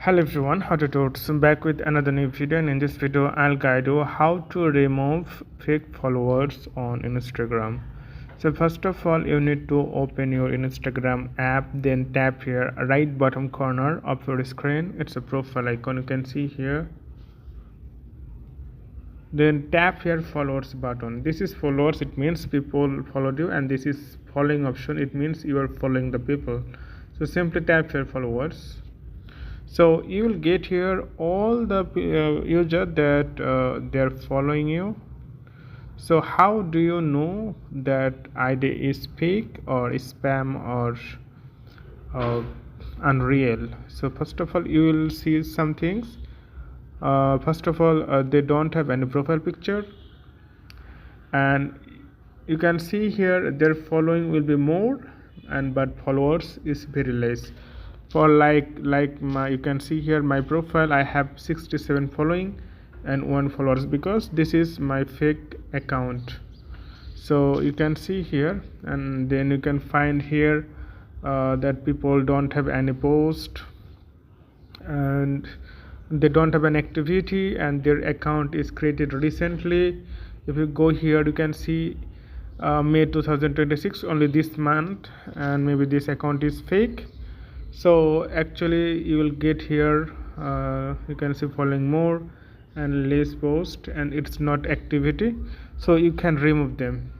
Hello everyone, how to do it? So I'm back with another new video, and in this video I'll guide you how to remove fake followers on Instagram. So first of all, you need to open your Instagram app, then tap here right bottom corner of your screen. It's a profile icon, you can see here. Then tap here followers button. This is followers, it means people followed you, and this is following option, it means you are following the people. So simply tap here followers. So you will get here all the user that they are following you. So how do you know that ID is fake or spam or uh, unreal? So first of all, you will see some things. First of all, they don't have any profile picture, and you can see here their following will be more, and but followers is very less. For like my, you can see here my profile, I have 67 following and 1 followers because this is my fake account. So you can see here, and then you can find here that people don't have any post, and they don't have an activity, and their account is created recently. If you go here, you can see May 2026, only this month, and maybe this account is fake. So actually you will get here, you can see following more and less post, and it's not activity, so you can remove them.